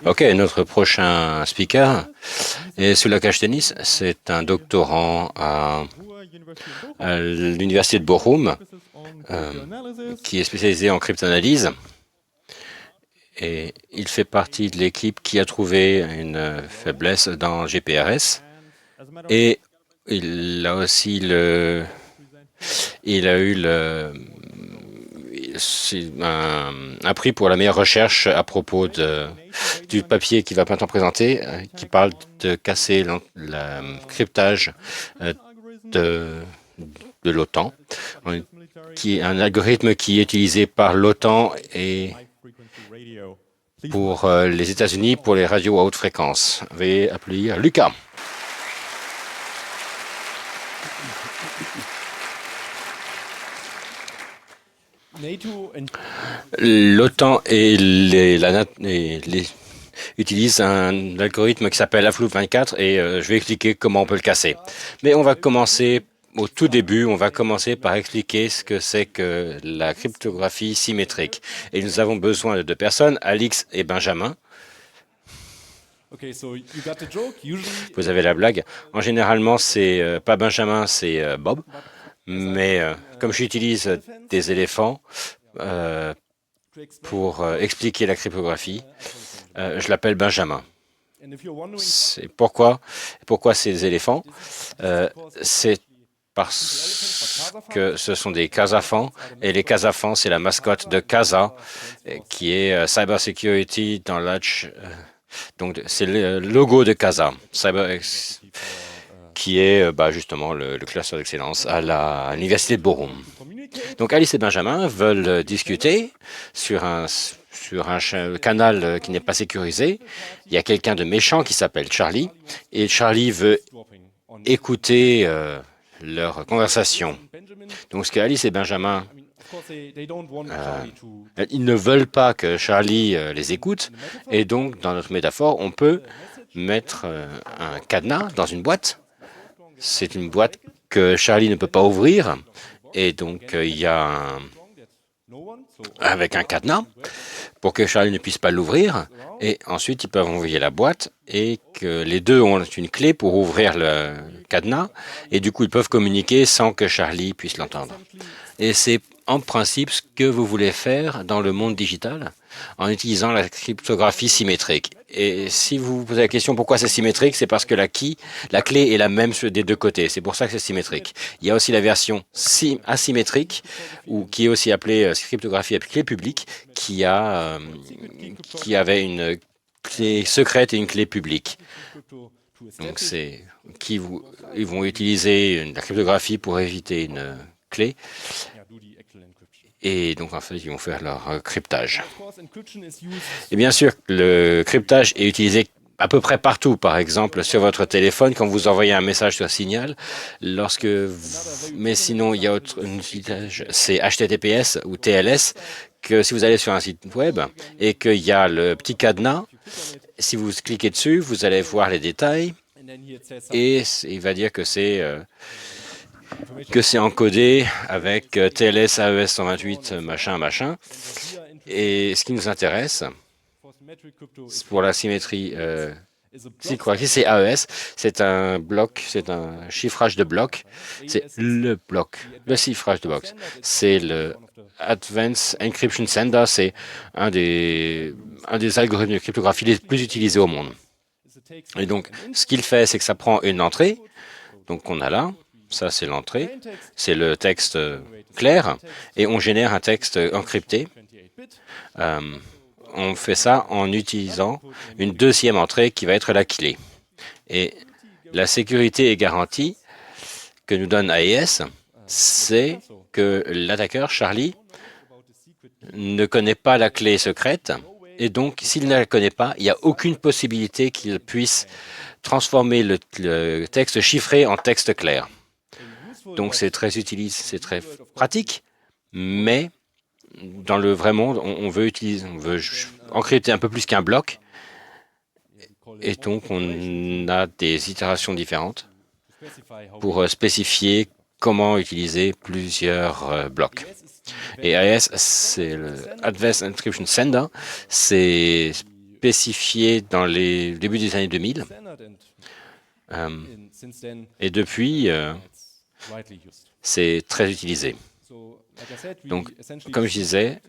OK, notre prochain speaker est Sulaka Stenis. C'est un doctorant à l'Université de Bochum qui est spécialisé en cryptanalyse. Et il fait partie de l'équipe qui a trouvé une faiblesse dans GPRS. Et il a aussi un prix pour la meilleure recherche à propos du papier qui va maintenant présenter, qui parle de casser le cryptage de l'OTAN, qui est un algorithme qui est utilisé par l'OTAN et pour les États-Unis pour les radios à haute fréquence. Veuillez applaudir Lucas. L'OTAN utilisent un algorithme qui s'appelle AFLOOP24 et je vais expliquer comment on peut le casser. Mais on va commencer au tout début, on va commencer par expliquer ce que c'est que la cryptographie symétrique. Et nous avons besoin de deux personnes, Alix et Benjamin. Vous avez la blague. En généralement, c'est pas Benjamin, c'est Bob. Mais comme j'utilise des éléphants pour expliquer la cryptographie, je l'appelle Benjamin. Pourquoi ces éléphants? C'est parce que ce sont des Kazafans, et les Kazafans, c'est la mascotte de Casa, qui est Cyber Security dans l'Edge. Donc, c'est le logo de Casa, qui est justement le cluster d'excellence à l'Université de Bochum. Donc, Alice et Benjamin veulent discuter sur un canal qui n'est pas sécurisé. Il y a quelqu'un de méchant qui s'appelle Charlie, et Charlie veut écouter leur conversation. Donc, ce que Alice et Benjamin, ils ne veulent pas que Charlie les écoute, et donc, dans notre métaphore, on peut mettre un cadenas dans une boîte. C'est une boîte que Charlie ne peut pas ouvrir, et donc il y a avec un cadenas pour que Charlie ne puisse pas l'ouvrir, et ensuite ils peuvent envoyer la boîte et que les deux ont une clé pour ouvrir le cadenas, et du coup ils peuvent communiquer sans que Charlie puisse l'entendre. Et c'est en principe ce que vous voulez faire dans le monde digital en utilisant la cryptographie symétrique. Et si vous vous posez la question pourquoi c'est symétrique, c'est parce que la clé est la même des deux côtés. C'est pour ça que c'est symétrique. Il y a aussi la version asymétrique, ou qui est aussi appelée cryptographie à clé publique, qui avait une clé secrète et une clé publique. Donc ils vont utiliser la cryptographie pour éviter une clé. Et donc, en fait, ils vont faire leur cryptage. Et bien sûr, le cryptage est utilisé à peu près partout. Par exemple, sur votre téléphone, quand vous envoyez un message sur Signal, mais sinon, il y a autre usage, c'est HTTPS ou TLS, que si vous allez sur un site web et qu'il y a le petit cadenas, si vous cliquez dessus, vous allez voir les détails et il va dire que c'est encodé avec TLS AES 128 machin. Et ce qui nous intéresse, pour la symétrie c'est AES, c'est un bloc, c'est un chiffrage de blocs, c'est le chiffrage de blocs. C'est le Advanced Encryption Sender, c'est un des algorithmes de cryptographie les plus utilisés au monde. Et donc, ce qu'il fait, c'est que ça prend une entrée, donc on a là, ça, c'est l'entrée, c'est le texte clair, et on génère un texte encrypté. On fait ça en utilisant une deuxième entrée qui va être la clé. Et la sécurité et garantie que nous donne AES, c'est que l'attaqueur, Charlie, ne connaît pas la clé secrète, et donc, s'il ne la connaît pas, il n'y a aucune possibilité qu'il puisse transformer le texte chiffré en texte clair. Donc, c'est très pratique, mais dans le vrai monde, on veut encrypter un peu plus qu'un bloc, et donc on a des itérations différentes pour spécifier comment utiliser plusieurs blocs. Et AES, c'est le Advanced Encryption Sender, c'est spécifié dans les débuts des années 2000. Et depuis, c'est très utilisé. Donc, comme je disais,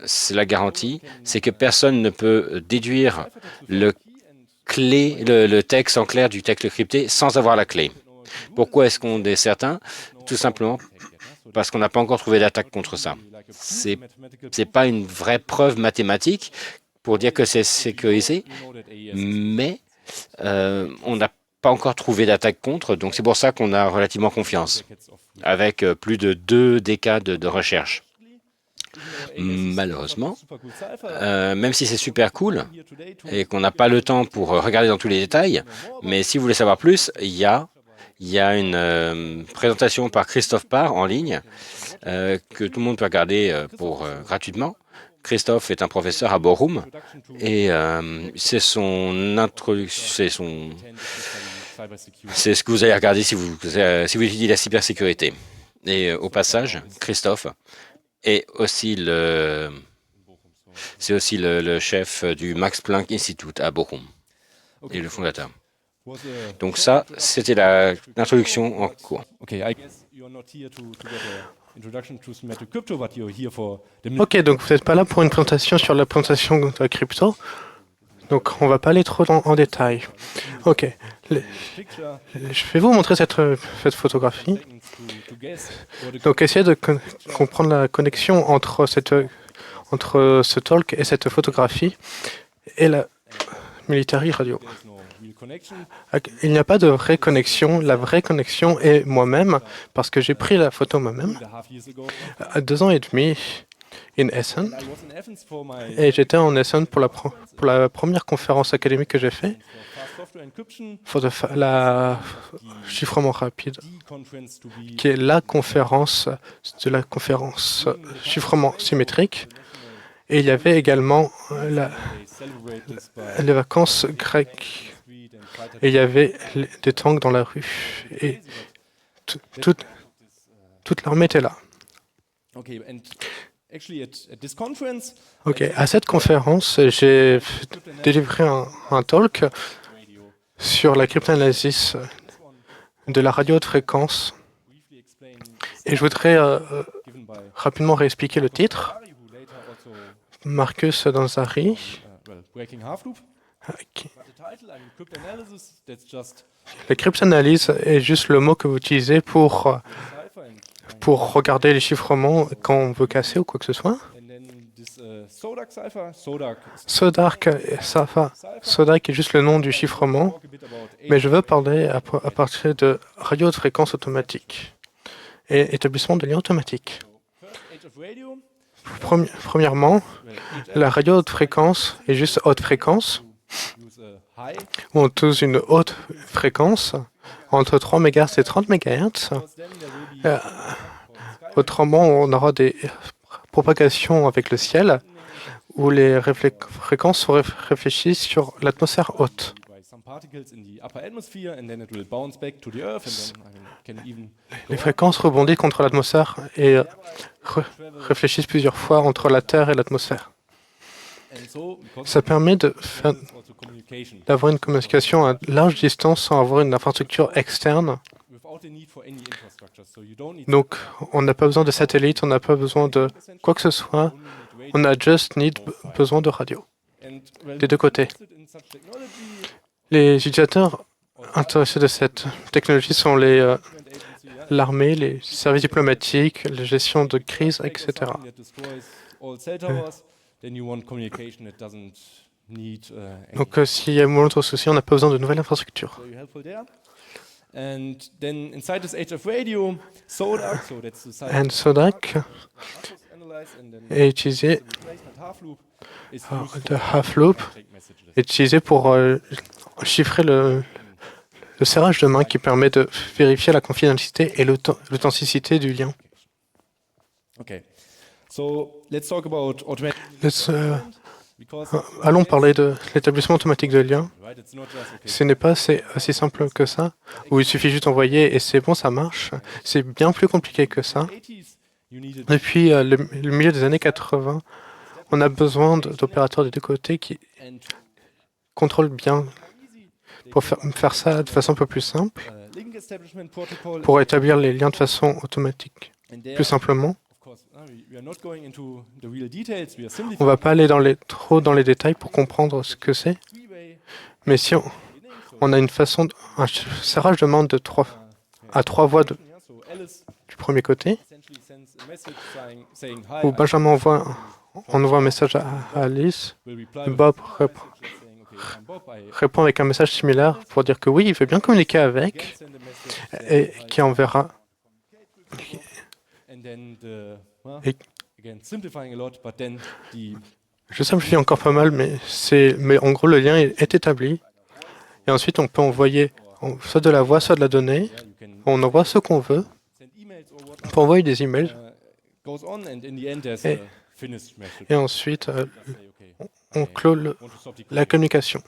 c'est la garantie, c'est que personne ne peut déduire le texte en clair du texte crypté sans avoir la clé. Pourquoi est-ce qu'on est certain? Tout simplement parce qu'on n'a pas encore trouvé d'attaque contre ça. C'est pas une vraie preuve mathématique pour dire que c'est sécurisé, mais on n'a pas encore trouvé d'attaque contre, donc c'est pour ça qu'on a relativement confiance, avec plus de 2 décades de recherche. Malheureusement, même si c'est super cool et qu'on n'a pas le temps pour regarder dans tous les détails, mais si vous voulez savoir plus, il y a une présentation par Christophe Parr en ligne que tout le monde peut regarder gratuitement. Christophe est un professeur à Bochum et c'est son introduction, c'est ce que vous allez regarder si vous étudiez la cybersécurité. Et au passage, Christophe est aussi le chef du Max Planck Institute à Bochum et le fondateur. Donc ça, c'était l'introduction en cours. Ok, donc vous n'êtes pas là pour une présentation sur la présentation de la crypto. Donc on ne va pas aller trop en détail. Ok, je vais vous montrer cette photographie. Donc essayez de comprendre la connexion entre ce talk et cette photographie et la military radio. Il n'y a pas de vraie connexion. La vraie connexion est moi-même, parce que j'ai pris la photo moi-même à 2 ans et demi in Essen. Et j'étais en Essen pour la première conférence académique que j'ai faite pour la chiffrement rapide, qui est la conférence chiffrement symétrique. Et il y avait également les vacances grecques. Et il y avait des tanks dans la rue. Et toute l'armée était là. Ok, à cette conférence, j'ai délivré un talk sur la cryptanalyse de la radio haute fréquence. Et je voudrais rapidement réexpliquer le titre. Marcus Danzari. La cryptanalyse est juste le mot que vous utilisez pour regarder les chiffrements quand on veut casser ou quoi que ce soit. Sodark est juste le nom du chiffrement, mais je veux parler à partir de radio haute fréquence automatique et établissement de liens automatiques. Premièrement, la radio haute fréquence est juste haute fréquence. On utilise une haute fréquence entre 3 MHz et 30 MHz. Autrement, on aura des propagations avec le ciel où les fréquences sont réfléchies sur l'atmosphère haute. Les fréquences rebondissent contre l'atmosphère et réfléchissent plusieurs fois entre la Terre et l'atmosphère. Ça permet d'avoir une communication à large distance sans avoir une infrastructure externe. Donc, on n'a pas besoin de satellites, on n'a pas besoin de quoi que ce soit. On a besoin de radio, des deux côtés. Les utilisateurs intéressés de cette technologie sont l'armée, les services diplomatiques, la gestion de crise, etc. Donc, s'il y a un autre souci, on n'a pas besoin de nouvelles infrastructures. SODAC est utilisé. Le half-loop est utilisé pour chiffrer le serrage de main qui permet de vérifier la confidentialité et l'authenticité du lien. Allons parler de l'établissement automatique de liens. Ce n'est pas assez simple que ça, où il suffit juste d'envoyer et c'est bon, ça marche. C'est bien plus compliqué que ça. Depuis le milieu des années 80, on a besoin d'opérateurs des deux côtés qui contrôlent bien pour faire ça de façon un peu plus simple, pour établir les liens de façon automatique. Plus simplement, on ne va pas aller trop dans les détails pour comprendre ce que c'est, mais si on a une façon, un serrage de main à trois voies du premier côté, où Benjamin envoie un message à Alice, Bob répond avec un message similaire pour dire que oui, il veut bien communiquer avec, et qui enverra. Et je simplifie encore pas mal, mais en gros, le lien est établi. Et ensuite, on peut envoyer soit de la voix, soit de la donnée. On envoie ce qu'on veut. On peut envoyer des emails. Et ensuite, on clôt la communication.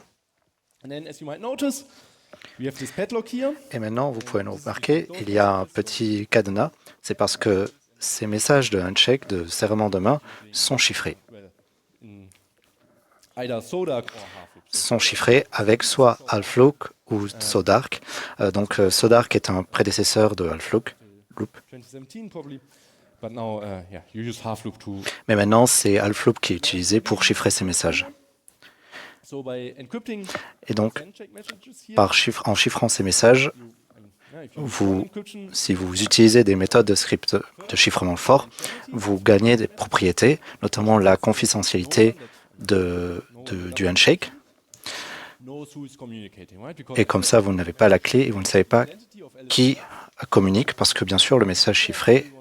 Et maintenant, vous pouvez nous remarquer, il y a un petit cadenas. C'est parce que ces messages de handshake, de serrement de main, sont chiffrés. Sont chiffrés avec soit Half-Loop ou Sodark. Donc Sodark est un prédécesseur de Half-Loop. Mais maintenant, c'est Half-Loop qui est utilisé pour chiffrer ces messages. Et donc, en chiffrant ces messages, si vous utilisez des méthodes de script de chiffrement fort, vous gagnez des propriétés, notamment la confidentialité du handshake. Et comme ça, vous n'avez pas la clé et vous ne savez pas qui communique, parce que bien sûr, le message chiffré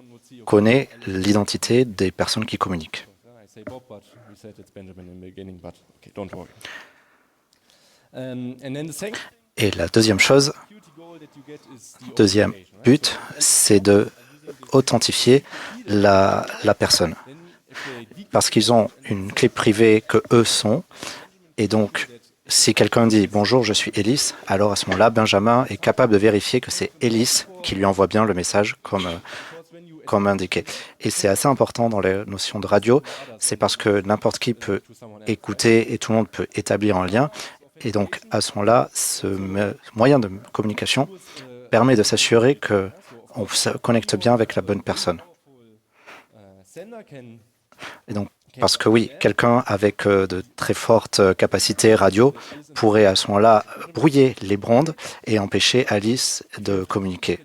connaît l'identité des personnes qui communiquent. Et la deuxième chose, deuxième but, c'est de authentifier la personne. Parce qu'ils ont une clé privée que eux sont. Et donc, si quelqu'un dit « Bonjour, je suis Ellis », alors à ce moment-là, Benjamin est capable de vérifier que c'est Ellis qui lui envoie bien le message comme indiqué. Et c'est assez important dans les notions de radio, c'est parce que n'importe qui peut écouter et tout le monde peut établir un lien. Et donc, à ce moment-là, ce moyen de communication permet de s'assurer qu'on se connecte bien avec la bonne personne. Et donc, parce que oui, quelqu'un avec de très fortes capacités radio pourrait à ce moment-là brouiller les bandes et empêcher Alice de communiquer.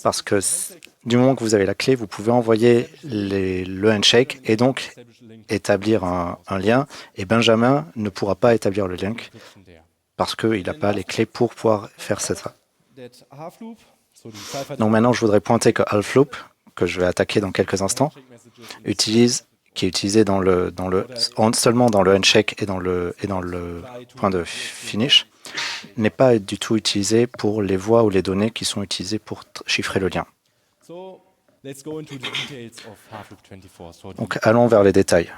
Parce que du moment que vous avez la clé, vous pouvez envoyer le handshake et donc établir un lien. Et Benjamin ne pourra pas établir le lien parce qu'il n'a pas les clés pour pouvoir faire ça. Donc maintenant, je voudrais pointer que Half-Loop, que je vais attaquer dans quelques instants, qui est utilisé seulement dans le handshake et dans le point de finish, n'est pas du tout utilisé pour les voix ou les données qui sont utilisées pour chiffrer le lien. Donc allons vers les détails.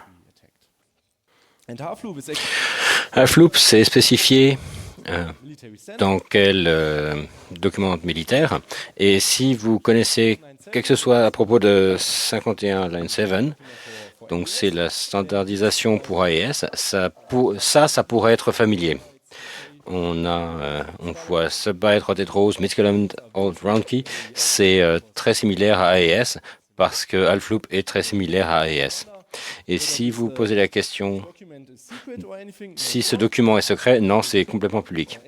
Half-Loop, c'est spécifié dans quel document militaire. Et si vous connaissez quelque que ce soit à propos de 51 Line 7, donc c'est la standardisation pour AES, ça pourrait être familier. On voit Subbyte, Rotate Rows, Midtcolumn, Old Round Key, c'est très similaire à AES parce que Half-Loop est très similaire à AES. Et si vous posez la question si ce document est secret, non, c'est complètement public.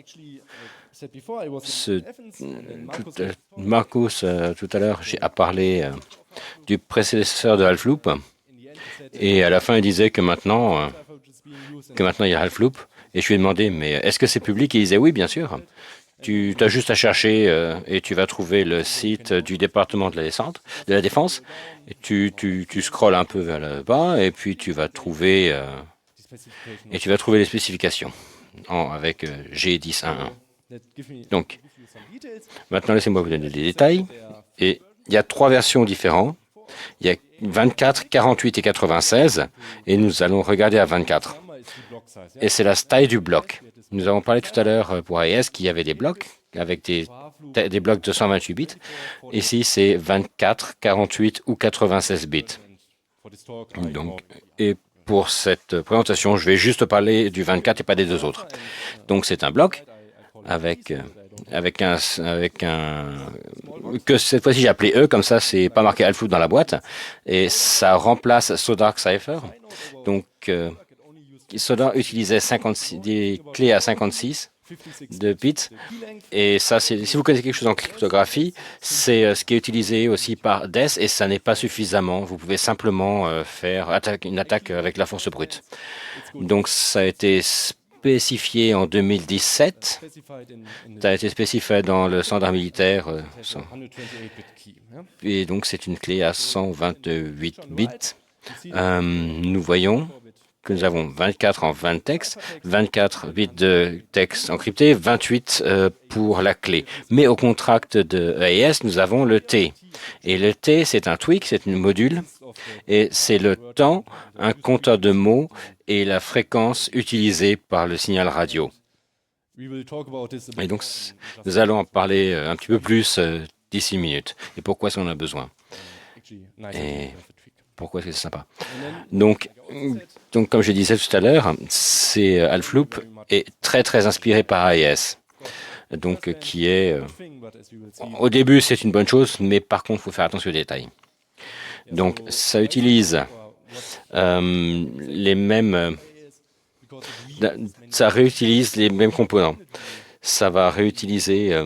Marcus, tout à l'heure, a parlé du prédécesseur de Half-Loop et à la fin, il disait que maintenant il y a Half-Loop. Et je lui ai demandé, mais est-ce que c'est public? Et il disait, oui, bien sûr. Tu as juste à chercher et tu vas trouver le site du département de la Défense. Et tu scrolles un peu vers le bas et puis tu vas trouver les spécifications avec G10.1.1. Donc, maintenant, laissez-moi vous donner des détails. Et il y a 3 versions différentes. Il y a 24, 48 et 96. Et nous allons regarder à 24. Et c'est la taille du bloc. Nous avons parlé tout à l'heure pour AES qu'il y avait des blocs avec des des blocs de 128 bits. Ici, c'est 24, 48 ou 96 bits. Donc, et pour cette présentation, je vais juste parler du 24 et pas des deux autres. Donc, c'est un bloc avec un que cette fois-ci j'ai appelé E, comme ça c'est pas marqué Halfloop dans la boîte, et ça remplace Sodark Cypher. Donc Sodark utilisait des clés à 56 de bits, et ça, si vous connaissez quelque chose en cryptographie, c'est ce qui est utilisé aussi par DES, et ça n'est pas suffisamment. Vous pouvez simplement faire une attaque avec la force brute. Donc ça a été spécifié en 2017. Ça a été spécifié dans le standard militaire. Et donc, c'est une clé à 128 bits. Nous voyons que nous avons 24 en 20 textes, 24 bits de texte encrypté, 28 pour la clé. Mais au contract de AES, nous avons le T. Et le T, c'est un tweak, c'est un module, et c'est le temps, un compteur de mots et la fréquence utilisée par le signal radio. Et donc, nous allons en parler un petit peu plus d'ici une minute. Et pourquoi est-ce qu'on en a besoin? Et pourquoi est-ce que c'est sympa? Donc, comme je disais tout à l'heure, c'est Halfloop est très inspiré par AES. Donc, qui est... au début, c'est une bonne chose, mais par contre, il faut faire attention aux détails. Donc, ça utilise les mêmes... ça réutilise les mêmes composants. Ça va réutiliser...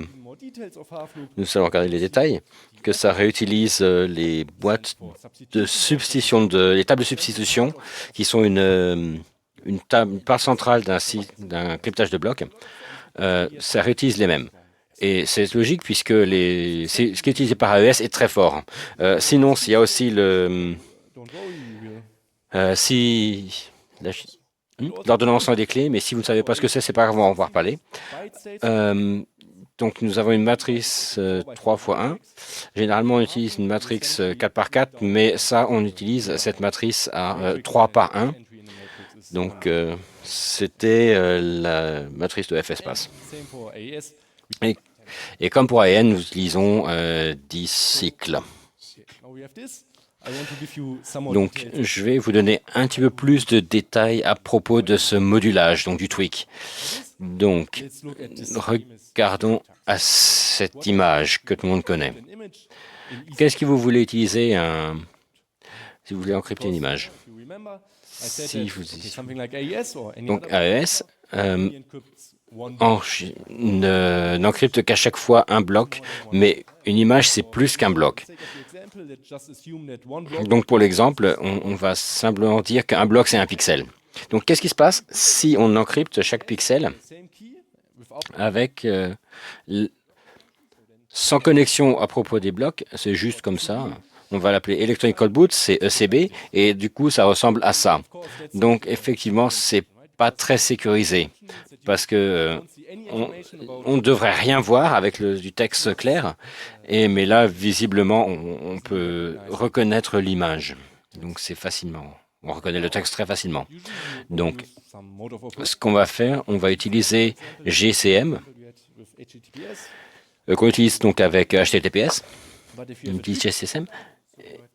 nous allons regarder les détails, que ça réutilise les boîtes de substitution, les tables de substitution, qui sont une part centrale d'un cryptage de blocs. Ça réutilise les mêmes. Et c'est logique puisque ce qui est utilisé par AES est très fort. Sinon, s'il y a aussi l'ordonnancement des clés, mais si vous ne savez pas ce que c'est pas grave, on va en voir parler. Donc, nous avons une matrice 3 x 1. Généralement, on utilise une matrice 4 par 4, mais ça, on utilise cette matrice à 3 par 1. Donc, c'était la matrice de F-espace. Et comme pour AEN, nous utilisons 10 cycles. Donc, je vais vous donner un petit peu plus de détails à propos de ce modulage, donc du tweak. Donc, regardons à cette image que tout le monde connaît. Qu'est-ce que vous voulez utiliser si vous voulez encrypter une image? Donc, AES n'encrypte qu'à chaque fois un bloc, mais une image, c'est plus qu'un bloc. Donc, pour l'exemple, on va simplement dire qu'un bloc, c'est un pixel. Donc, qu'est-ce qui se passe si on encrypte chaque pixel avec sans connexion à propos des blocs? C'est juste comme ça. On va l'appeler Electronic Code Boot, c'est ECB, et du coup, ça ressemble à ça. Donc, effectivement, c'est pas très sécurisé parce que on ne devrait rien voir avec du texte clair, mais là, visiblement, on peut reconnaître l'image. Donc, c'est facilement. On reconnaît le texte très facilement. Donc, ce qu'on va faire, on va utiliser GCM, qu'on utilise donc avec HTTPS. On utilise GCM.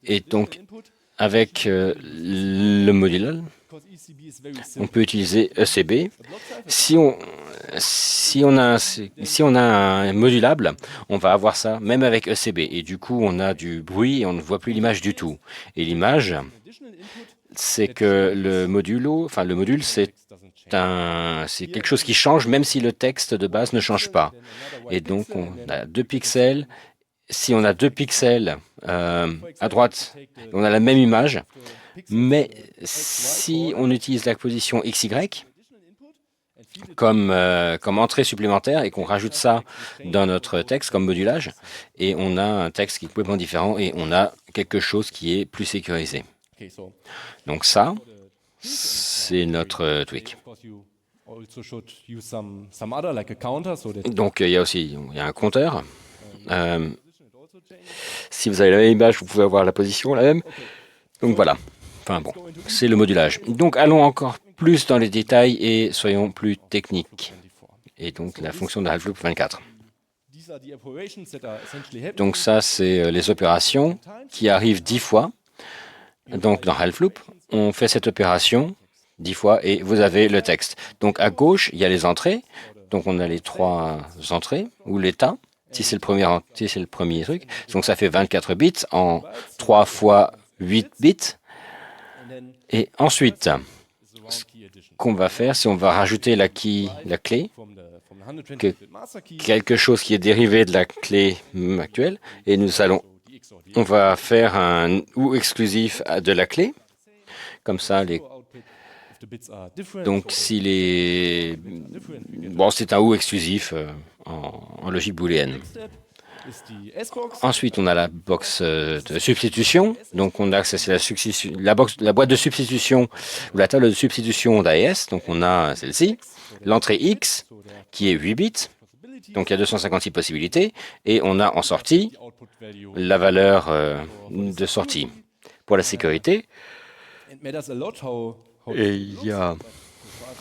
Et donc, avec le module, on peut utiliser ECB. Si on a un modulable, on va avoir ça même avec ECB. Et du coup, on a du bruit et on ne voit plus l'image du tout. Et l'image, c'est que le module, c'est quelque chose qui change même si le texte de base ne change pas. Et donc, on a 2 pixels. Si on a 2 pixels à droite, on a la même image. Mais si on utilise la position XY comme entrée supplémentaire et qu'on rajoute ça dans notre texte comme modulage, et on a un texte qui est complètement différent et on a quelque chose qui est plus sécurisé. Donc ça, c'est notre tweak. Donc il y a un compteur. Si vous avez la même image, vous pouvez avoir la position la même. Donc voilà. Enfin bon, c'est le modulage. Donc allons encore plus dans les détails et soyons plus techniques. Et donc la fonction de Halfloop 24. Donc ça, c'est les opérations qui arrivent 10 fois. Donc dans half loop, on fait cette opération 10 fois et vous avez le texte. Donc à gauche, il y a les entrées. Donc on a les 3 entrées ou l'état, si c'est le premier truc. Donc ça fait 24 bits en 3 fois 8 bits. Et ensuite, ce qu'on va faire, c'est on va rajouter la clé, quelque chose qui est dérivé de la clé actuelle, et on va faire un OU exclusif de la clé. Comme ça, donc s'il est bon, c'est un OU exclusif en logique booléenne. Ensuite, on a la box de substitution. Donc, on a c'est la boîte de substitution ou la table de substitution d'AES. Donc, on a celle-ci. L'entrée X, qui est 8 bits. Donc, il y a 256 possibilités. Et on a en sortie la valeur de sortie. Pour la sécurité,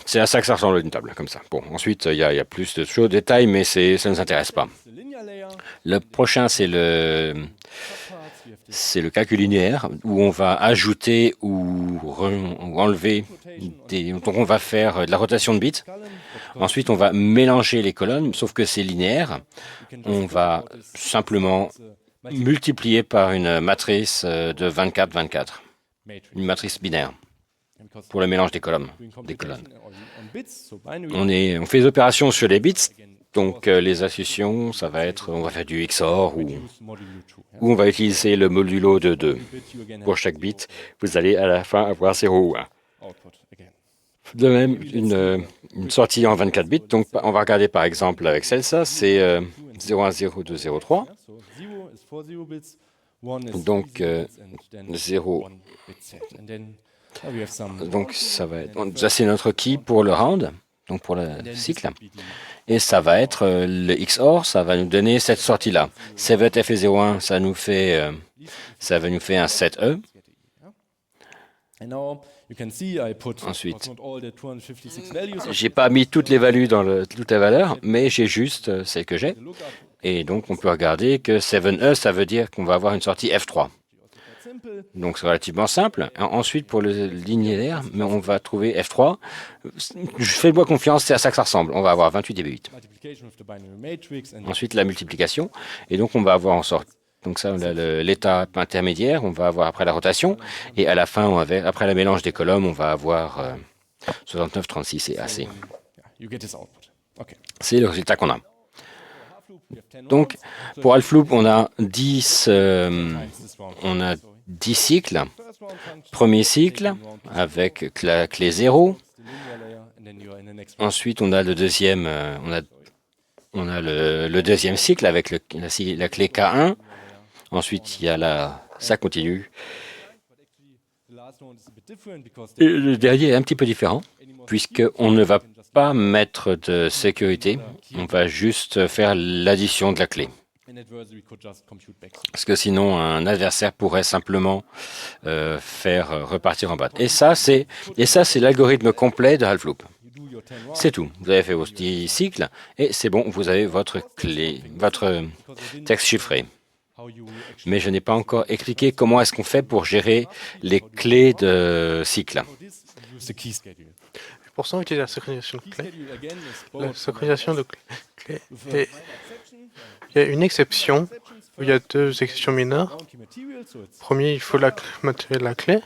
c'est à ça que ça ressemble une table, comme ça. Bon, ensuite, il y a plus de choses, de détails, mais ça ne nous intéresse pas. Le prochain, c'est le calcul linéaire, où on va ajouter ou enlever donc on va faire de la rotation de bits. Ensuite, on va mélanger les colonnes, sauf que c'est linéaire. On va simplement multiplier par une matrice de 24-24, une matrice binaire, pour le mélange des colonnes. On fait des opérations sur les bits, donc les associations, ça va être, on va faire du XOR ou on va utiliser le modulo de 2. Pour chaque bit, vous allez à la fin avoir 0 ou 1. De même, une sortie en 24 bits, donc on va regarder par exemple avec celle-là, c'est 010203. Donc 0. Donc ça va être, ça c'est notre key pour le round, donc pour le cycle. Et ça va être le XOR, ça va nous donner cette sortie-là. 7F01, ça va nous fait un 7E. Ensuite, j'ai pas mis toutes les values dans toutes les valeurs, mais j'ai juste celles que j'ai. Et donc, on peut regarder que 7E, ça veut dire qu'on va avoir une sortie F3. Donc, c'est relativement simple. Ensuite, pour le linéaire, mais on va trouver F3. Je fais-moi confiance, c'est à ça que ça ressemble. On va avoir 28 dB. Ensuite, la multiplication. Et donc, on va avoir en sorte. Donc ça, l'étape intermédiaire, on va avoir après la rotation. Et à la fin, après le mélange des colonnes, on va avoir 69, 36 et AC. C'est le résultat qu'on a. Donc, pour half loop, on a 10 cycles. Premier cycle avec la clé 0. Ensuite, on a le deuxième, le deuxième cycle avec la clé K1. Ensuite, il y a ça continue. Et le dernier est un petit peu différent, puisqu'on ne va pas mettre de sécurité, on va juste faire l'addition de la clé. Parce que sinon, un adversaire pourrait simplement faire repartir en bas. Et ça, c'est l'algorithme complet de half loop. C'est tout. Vous avez fait vos 10 cycles et c'est bon, vous avez votre texte chiffré. Mais je n'ai pas encore expliqué comment est-ce qu'on fait pour gérer les clés de cycle. Pour ça, on utilise la synchronisation de clés. La synchronisation de clés. Il y a une exception, où il y a deux exceptions mineures. Premier, il faut matériel de la clé.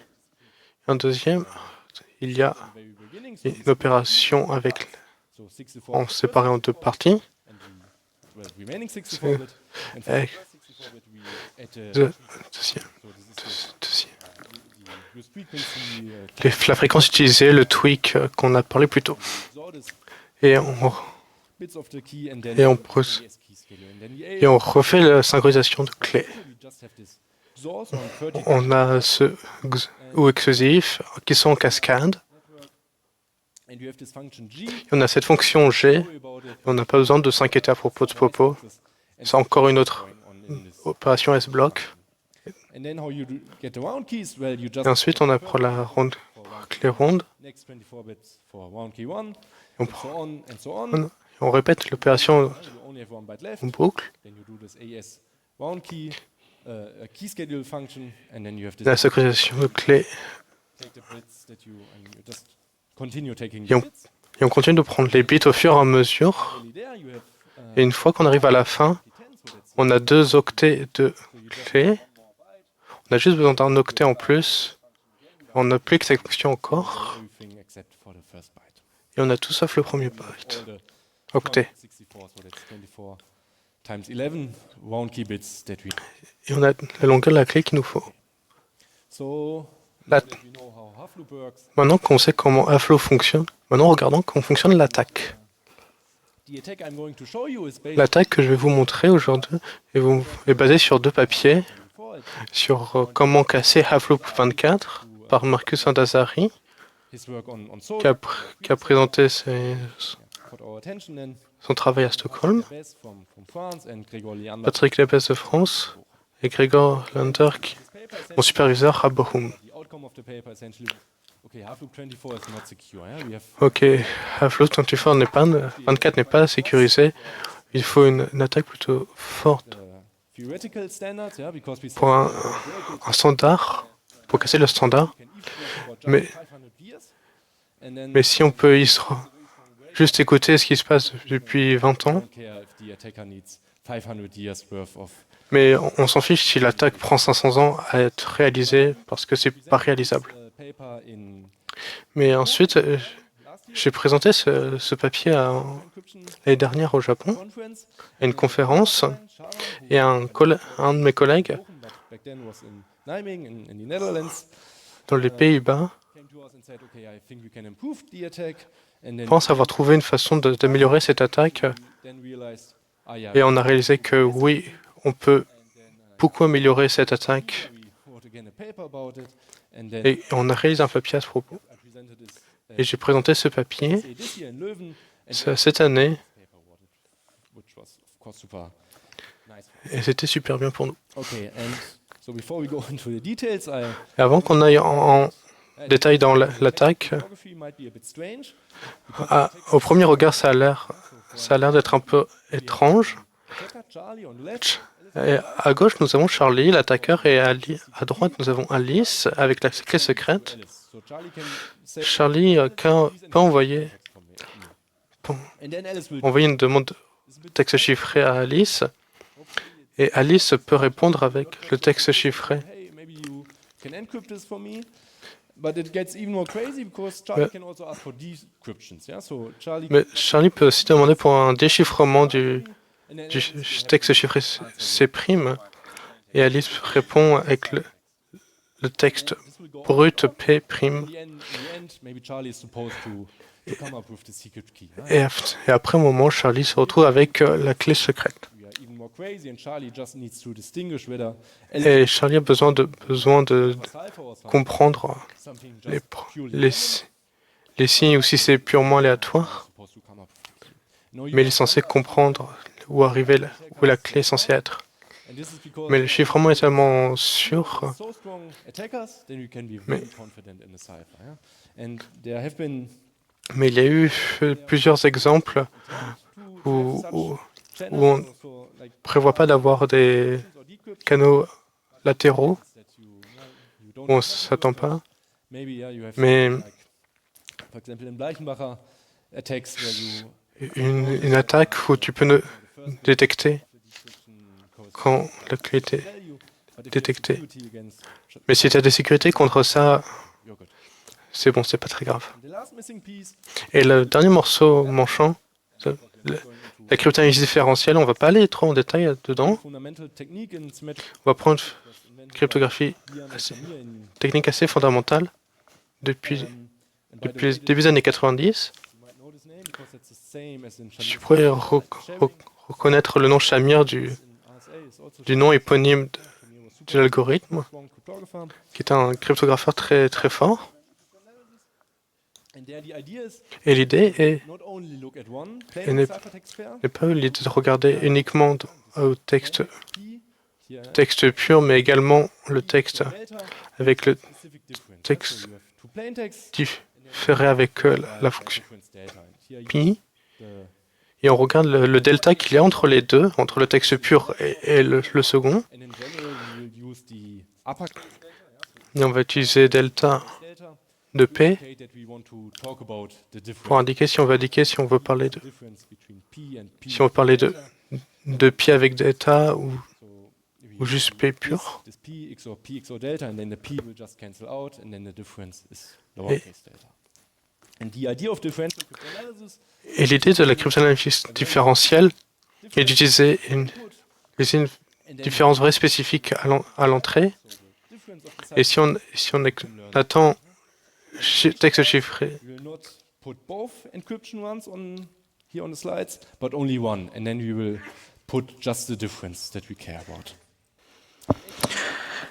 En deuxième, il y a une opération en séparé en deux parties. La fréquence utilisée, le tweak qu'on a parlé plus tôt. Et on refait la synchronisation de clés. On a ce ou exclusif qui sont en cascade. Et on a cette fonction G. Et on n'a pas besoin de s'inquiéter à propos de Popo. C'est encore une autre opération S-block. Et ensuite, on apprend la clé ronde. On répète l'opération You only have one byte left. en boucle. Then you do this AS round key schedule function, and then you have this. La synchronisation de clés. Take the bits that you and you just continue taking Et the on, bits. et on continue de prendre les bits au fur et à mesure. Only there you have Et une fois qu'on arrive à la fin, 10, so that's on a 2 octets de clés. On a juste besoin d'un octet en plus. On n'a plus que cette fonction encore. everything except for the first byte. Et on a tout sauf le premier byte. All the Octet. 64, so that's 24 times 11 round key bits that we. Et on a la longueur de la clé qu'il nous faut. So La- now that we know how half loop works, Maintenant qu'on sait comment Airflow fonctionne, maintenant regardons comment fonctionne l'attaque. the attack I'm going to show you is based L'attaque que je vais vous montrer aujourd'hui est basée sur 2 papiers, before it. sur comment casser Half-Loop 24 par Marcus Andazari, His work on Soul qui a présenté caught our attention, and son travail à Stockholm. Bess from France and Gregor Leander. Patrick Lebes de France et Gregor Lander, mon superviseur à Bochum. The outcome of the paper essentially was, okay, half-loop 24 is not secure. Yeah? We have Ok, Half-Loop 24 n'est pas sécurisé. Il faut une attaque plutôt forte the theoretical standards, yeah, because we pour un standard, pour casser le standard. can even talk about just Mais- 500 years, and then Mais si on peut juste écouter ce qui se passe depuis 20 ans, don't care if the attacker needs 500 years worth of. mais on s'en fiche si l'attaque prend 500 ans à être réalisée parce que c'est pas réalisable. Paper in Mais ensuite, last year, j'ai présenté ce papier encryption l'année dernière au Japon, conference. à une conférence, Sharon, who et un de mes collègues Bochum, but back then was in Nijmegen in the Netherlands, dans les Pays-Bas came to us and said, okay, I think we can improve the attack, and then pense avoir trouvé une façon d'améliorer cette attaque, then realized, ah yeah, et on a réalisé que oui, on peut beaucoup améliorer cette attaque, we wrote again a paper about it, and then et on a réalisé un papier à ce propos. I presented this Et j'ai présenté ce papier say this year in Leuven, and cette année, paper which was of course super nice. et c'était super bien pour nous. Okay, and so before we go into the details, Et avant qu'on aille en détail dans l'attaque, photography might be a bit strange. au premier regard, ça a l'air d'être un peu étrange. Attacker Charlie on the left, Et à gauche, nous avons Charlie, l'attaqueur, et à droite, nous avons Alice avec la clé secrète. Alice. So Charlie can say Charlie peut envoyer and then Alice will une demande de texte chiffré à Alice, et Alice peut répondre avec le texte chiffré. hey, maybe you can encrypt this for me. But it gets even more crazy because Charlie Mais- can also ask for decryptions. Yeah, so Charlie Mais Charlie peut aussi demander pour un déchiffrement du and then du Alice will have texte to chiffré answer C', et Alice répond avec le texte this will go brut P'. in the end, maybe Charlie is supposed to come up with the secret key. Yeah? Et après un moment, Charlie se retrouve avec la clé secrète. We are even more crazy, and Charlie just needs to distinguish whether Et Charlie a besoin de cipher or comprendre something les, just pr- purely les signes ou si c'est purement aléatoire, supposed to come up with the key. No, you mais il est censé comprendre où la clé est censée être. and this is because Mais le chiffrement est tellement sûr, so strong attackers, then you can be Mais- very confident in the cipher. Yeah? And there have been mais il y a eu plusieurs exemples où channels où on for like prévoit pas d'avoir des or decrypts canaux latéraux that you don't où on have s'attend pas. maybe yeah, you have Mais- like, for example in Bleichenbacher attacks where you Une attaque où tu peux détecter quand la clé était tell you, but if you have détectée. security against, Mais si tu as des sécurités contre ça, you're good. c'est bon, c'est pas très grave. And the last missing piece, Et le dernier morceau manchant, la cryptanalyse différentielle, on va pas aller trop en détail dedans. fundamental technique in symmetric On va prendre was invented by cryptographie Liam assez- Samir in, technique assez fondamentale depuis, and by the depuis way, le début des années 90. you might know this name because it's the same as in Tu Shamir. pourrais reconnaître le nom Shamir In RSA is also du nom éponyme Shamir was de super l'algorithme, strong cryptographer. qui est un cryptographeur très, très fort. And there the idea is Et l'idée est not only look at one Et plain n'est- ciphertext pair, n'est pas l'idée de regarder uniquement au texte, key, here, texte pur, mais également le texte delta, avec le specific difference. texte So you have two plain texts, différé avec la fonction difference delta. And here you pi. the et on regarde le delta qu'il y a entre les deux, entre le texte pur et le second. And in general, we will use the upper Et on va utiliser delta delta de to P indicate that we want to talk about the pour difference. indiquer si on veut indiquer si on veut parler de Difference between P and P. si on veut parler de pi avec delta ou So juste P pur. this P XOR delta, and then the P will just cancel out, and then the difference is lowercase delta. And the idea of differential cryptanalysis Et l'idée de la cryptanalyse différentielle est d'utiliser une différence vraie spécifique à l'entrée. difference of the Et si on attend texte chiffré, we will not put both encryption runs here on the slides, but only one, and then we will put just the difference that we care about.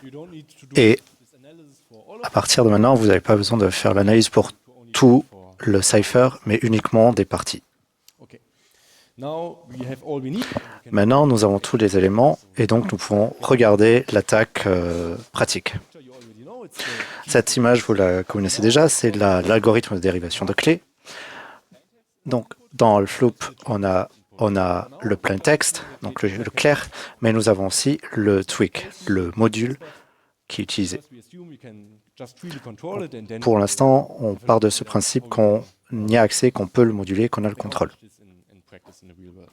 You don't need to do Et this analysis for all à of partir de maintenant, vous n'avez pas besoin de faire l'analyse pour tout le cipher, mais uniquement des parties. Okay. Now we have all we need. Maintenant, nous avons tous les éléments et donc nous pouvons regarder l'attaque pratique. You already know it's Cette image, vous la connaissez déjà, c'est l'algorithme de dérivation de clés. Donc, dans le floop, on a le plain text, donc le clair, mais nous avons aussi le tweak, le module qui est utilisé. we assume we can just freely control it and then Pour l'instant, on part de ce principe qu'on y a accès, qu'on peut le moduler, qu'on a le contrôle. this in practice in the real world.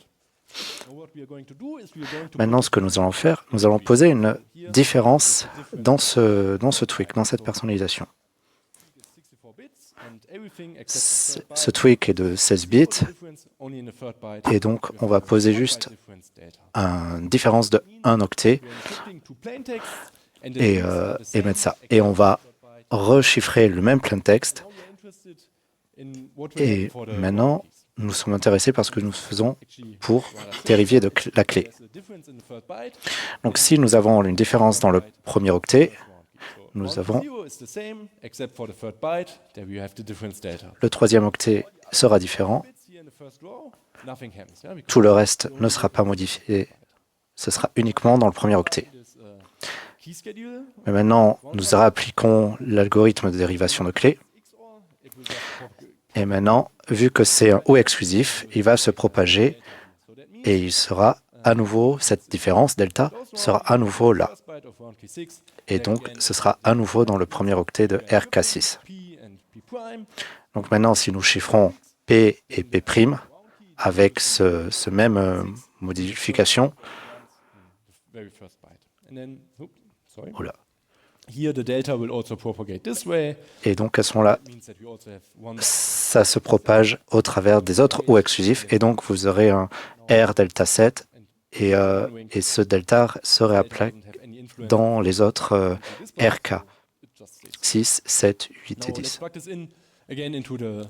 Now what we are going to do is we are going to Maintenant, ce que nous allons faire, nous allons poser une différence dans ce tweak, dans cette personnalisation. 64 bits and everything except the third Ce tweak est de 16 bits difference only in the third byte. et donc on va poser juste Difference data. une différence de 1 octet We are encrypting to plain text and the et, things are the et same mettre ça. except Et on va the third byte. rechiffrer le même plain text. Now we are interested in what will Et happen for the maintenant, keys. nous sommes intéressés par ce que nous faisons Actually, pour rather simple. dériver de la clé. There's a difference in the third byte. Donc si nous avons une différence dans le premier octet, So nous round avons 0 is the same except for the third byte. There we have the difference data. le troisième octet sera différent. Bits here in the first row, nothing happens. Yeah, because Tout le reste ne sera pas modifié. Ce sera uniquement dans le premier octet. this key schedule Mais maintenant, nous réappliquons l'algorithme de dérivation de clés. XOR, it will just Et maintenant, vu que c'est un O exclusif, il va se propager so that means et il sera à nouveau, cette différence delta sera à nouveau là. first byte of round key 6 Et donc, ce sera à nouveau dans le premier octet de RK6. P and P prime Donc maintenant, si nous chiffrons P et P' avec ce même modification, very first byte. And then oops, sorry. oula. Here the delta will also propagate this way. Et donc à ce moment-là, It means that we also have one ça se propage au travers des autres O exclusifs et donc vous aurez un R delta 7 et ce delta se réapplique doesn't have any influence dans les autres on this byte. RK It just stays. 6, 7, 8 et Now let's 10. plug this in again into the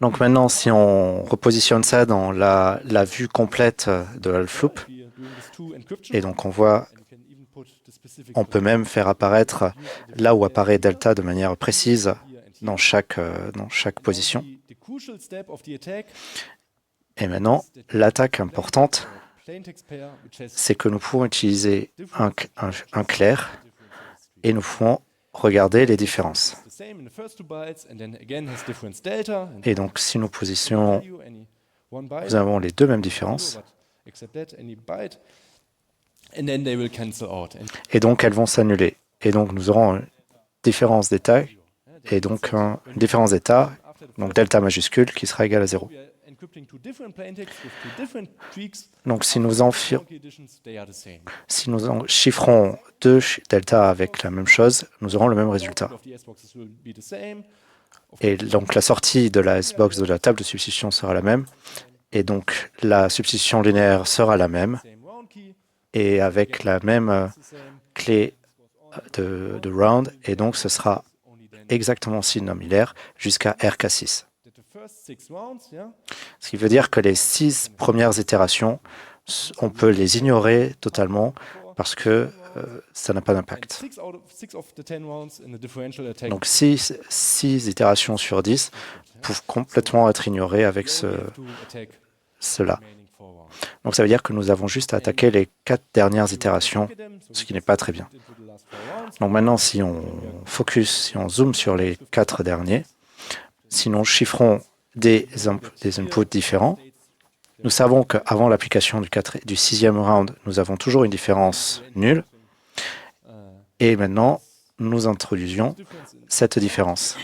Donc maintenant, si on repositionne ça dans la vue complète de Alfloop, we are doing this two encryption. et donc on voit, And you can even put the specific on peut même faire apparaître là où apparaît delta de manière précise dans chaque position. The crucial step of the attack Et maintenant, l'attaque importante, plain text pair which has c'est que nous pouvons utiliser un clair et nous pouvons regarder les différences. the same in the first two bytes and then again has difference delta and Et donc, si nous positionnons, value any one byte nous avons les deux mêmes différences, zero, but except that any byte and then they will cancel out and et donc elles vont s'annuler. Et donc, nous aurons une différence d'état, et donc une différence d'état, after the donc delta majuscule, qui sera égale à 0. we are encrypting two different plain texts with two different tweaks. Donc, si nous Key additions they are the same. chiffrons deux delta avec la même chose, nous aurons le même résultat. Of the S boxes will be the same. Et donc, la sortie de la S-box de la table de substitution sera la même, et donc la substitution linéaire sera la même, Same round key. et avec la même It's the same. clé de round, et donc ce sera Only then exactement similaire jusqu'à RK6. that the first 6 rounds, yeah, Ce qui veut dire que les 6 premières itérations, on peut les ignorer totalement parce que ça n'a pas and d'impact. 6 of the 10 rounds in the differential attack Donc 6 itérations sur 10 peuvent complètement être ignorées avec we only have to attack cela. remaining 4 rounds. Donc ça veut dire que nous avons juste à attaquer les 4 dernières itérations, Look at them, so ce we qui n'est just pas très bien. into the last 4 rounds. Donc maintenant, si on focus, si on zoome sur les 4 derniers, si nous chiffrons des inputs différents, Nous savons qu'avant l'application du sixième round, nous avons toujours une différence nulle. Et maintenant, nous introduisions cette différence.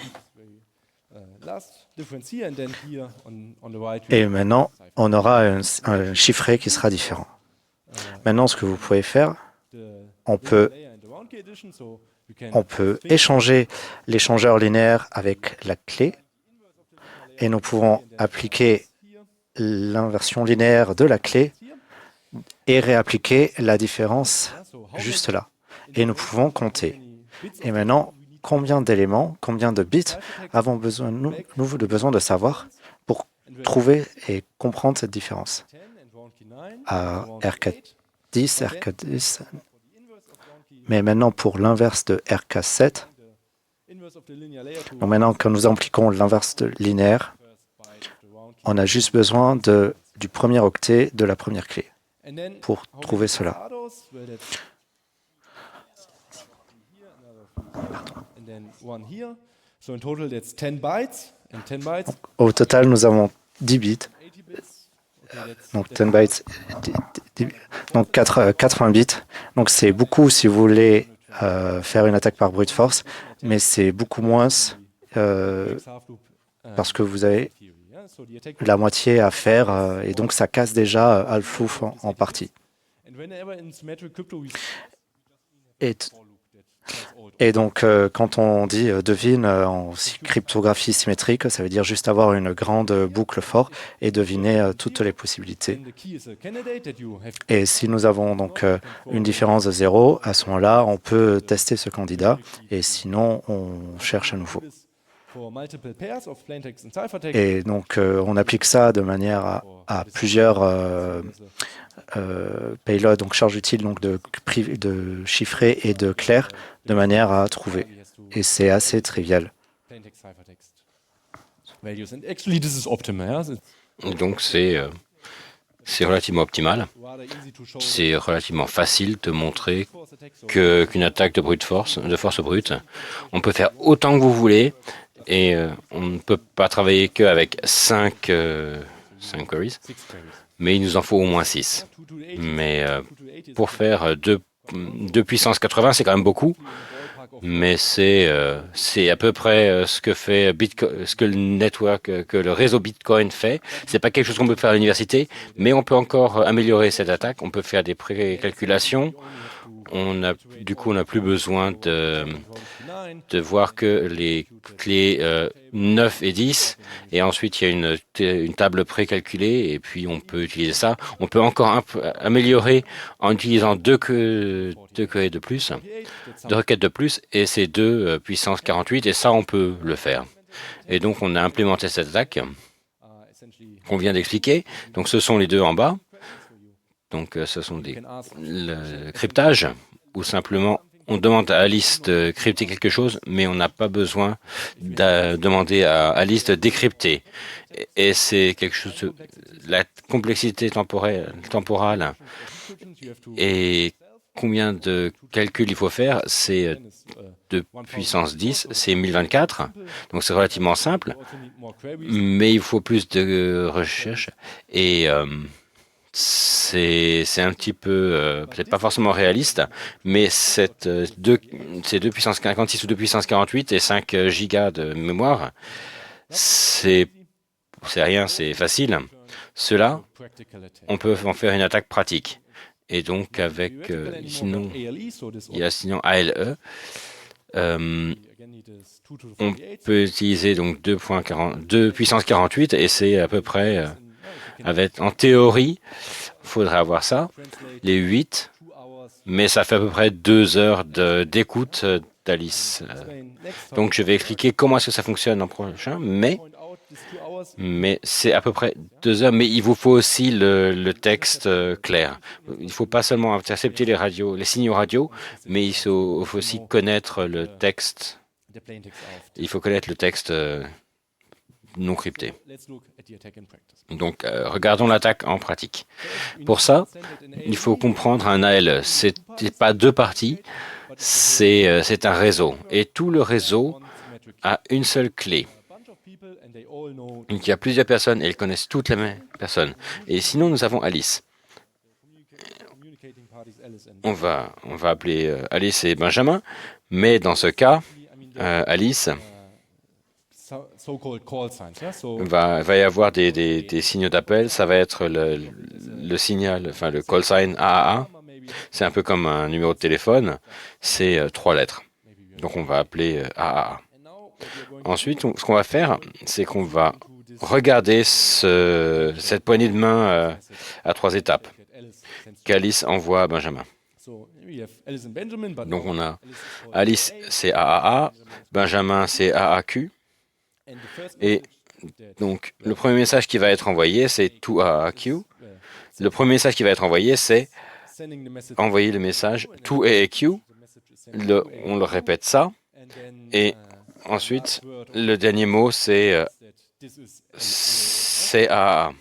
Et maintenant, on aura un chiffré qui sera différent. Maintenant, ce que vous pouvez faire, on peut échanger l'échangeur linéaire avec la clé et nous pouvons appliquer l'inversion linéaire de la clé et réappliquer la différence juste là. Et nous pouvons compter. Et maintenant, combien d'éléments, combien de bits avons nous besoin de savoir pour trouver et comprendre cette différence? À RK10, RK10. Mais maintenant, pour l'inverse de RK7, donc maintenant, quand nous appliquons l'inverse de linéaire, on a juste besoin du premier octet de la première clé pour trouver cela. Au total, nous avons 10 bits. Donc 10 bytes, donc 80 bits. Donc c'est beaucoup si vous voulez faire une attaque par brute force, mais c'est beaucoup moins parce que vous avez la moitié à faire et donc ça casse déjà Half-Life en partie. Et donc, quand on dit devine en cryptographie symétrique, ça veut dire juste avoir une grande boucle for et deviner toutes les possibilités. Et si nous avons donc une différence de 0, à ce moment-là, on peut tester ce candidat et sinon, on cherche à nouveau. Et donc, on applique ça de manière à plusieurs payloads, donc charges utiles donc de chiffrer et de clair, de manière à trouver. Et c'est assez trivial. Donc c'est relativement optimal. C'est relativement facile de montrer qu'une attaque de force brute, on peut faire autant que vous voulez et on ne peut pas travailler qu'avec 5 queries, mais il nous en faut au moins 6. Mais pour faire 2 puissance 80, c'est quand même beaucoup. Mais c'est à peu près ce que fait ce que le réseau Bitcoin fait. C'est pas quelque chose qu'on peut faire à l'université, mais on peut encore améliorer cette attaque. On peut faire des précalculations. On n'a plus besoin de voir que les clés 9 et 10, et ensuite il y a une table précalculée, et puis on peut utiliser ça. On peut encore améliorer en utilisant deux requêtes de plus, et c'est 2 puissance 48, et ça on peut le faire. Et donc on a implémenté cette attaque qu'on vient d'expliquer. Donc ce sont les deux en bas. Donc ce sont le cryptage, où simplement on demande à Alice de crypter quelque chose, mais on n'a pas besoin de demander à Alice de décrypter. Et c'est quelque chose la complexité temporale et combien de calculs il faut faire, c'est de puissance 10, c'est 1024, donc c'est relativement simple, mais il faut plus de recherche et c'est un petit peu, peut-être pas forcément réaliste, mais ces 2 puissance 56 ou 2 puissance 48 et 5 gigas de mémoire, c'est rien, c'est facile. Cela, on peut en faire une attaque pratique. Et donc, avec, sinon ALE, on peut utiliser donc 2 puissance 48 et c'est à peu près, en théorie, il faudrait avoir ça, les 8, mais ça fait à peu près 2 heures d'écoute d'Alice. Donc, je vais expliquer comment est-ce que ça fonctionne en prochain, mais c'est à peu près 2 heures, mais il vous faut aussi le texte clair. Il ne faut pas seulement intercepter les signaux radio, mais il faut aussi connaître le texte. Il faut connaître le texte non crypté. Donc, regardons l'attaque en pratique. Pour ça, il faut comprendre un ALE. Ce n'est pas 2 parties, c'est un réseau. Et tout le réseau a une seule clé. Donc il y a plusieurs personnes et ils connaissent toutes les mêmes personnes. Et sinon, nous avons Alice. On va appeler Alice et Benjamin, mais dans ce cas, Alice, va y avoir des signaux d'appel. Ça va être le signal, enfin le call sign AAA. C'est un peu comme un numéro de téléphone. C'est 3 lettres. Donc on va appeler AAA. Ensuite, ce qu'on va faire, c'est qu'on va regarder cette poignée de main à 3 étapes qu'Alice envoie à Benjamin. Donc on a Alice, c'est AAA, Benjamin, c'est AAQ. Et donc le premier message qui va être envoyé, c'est to AAQ. Le premier message qui va être envoyé, c'est envoyer le message to AAQ. On le répète ça. Et ensuite, le dernier mot, c'est AAA.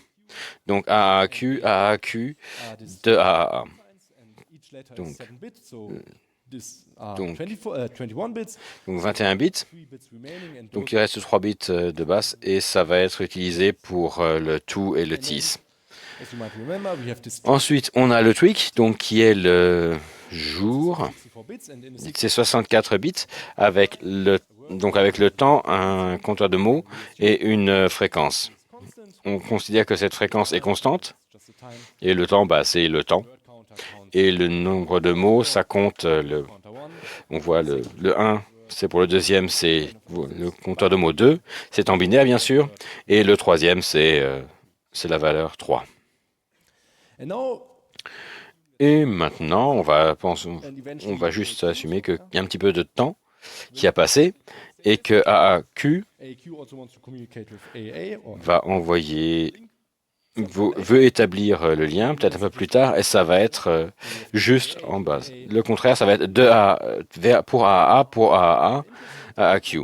Donc AAQ, AAQ, de AAA. Donc 21 bits. Donc il reste 3 bits de base et ça va être utilisé pour le to et le tease. Ensuite, on a le tweak, donc qui est le jour. C'est 64 bits avec le temps, un compteur de mots et une fréquence. On considère que cette fréquence est constante et le temps, c'est le temps. Et le nombre de mots, ça compte, on voit le 1, c'est pour le deuxième, c'est le compteur de mots 2, c'est en binaire bien sûr, et le troisième, c'est la valeur 3. Et maintenant, on va juste assumer qu'il y a un petit peu de temps qui a passé et que AAQ va envoyer, veut établir le lien, peut-être un peu plus tard, et ça va être juste en base. Le contraire, ça va être pour AAA, AAQ.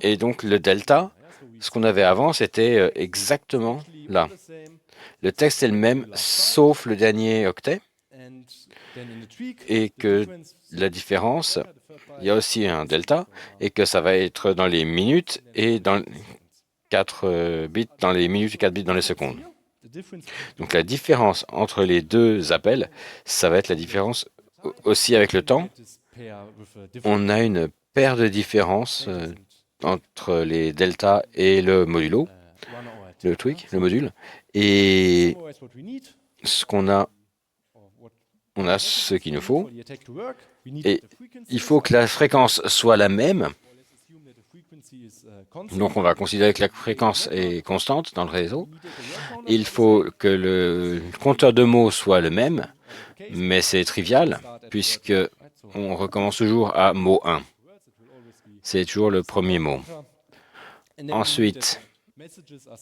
Et donc le delta, ce qu'on avait avant, c'était exactement là. Le texte est le même, sauf le dernier octet, et que la différence, il y a aussi un delta, et que ça va être dans les minutes et dans 4 bits dans les minutes et 4 bits dans les secondes. Donc la différence entre les deux appels, ça va être la différence aussi avec le temps. On a une paire de différences entre les deltas et le modulo, le tweak, le module. Et on a ce qu'il nous faut. Et il faut que la fréquence soit la même. Donc on va considérer que la fréquence est constante dans le réseau. Il faut que le compteur de mots soit le même, mais c'est trivial puisque on recommence toujours à mot 1. C'est toujours le premier mot. Ensuite,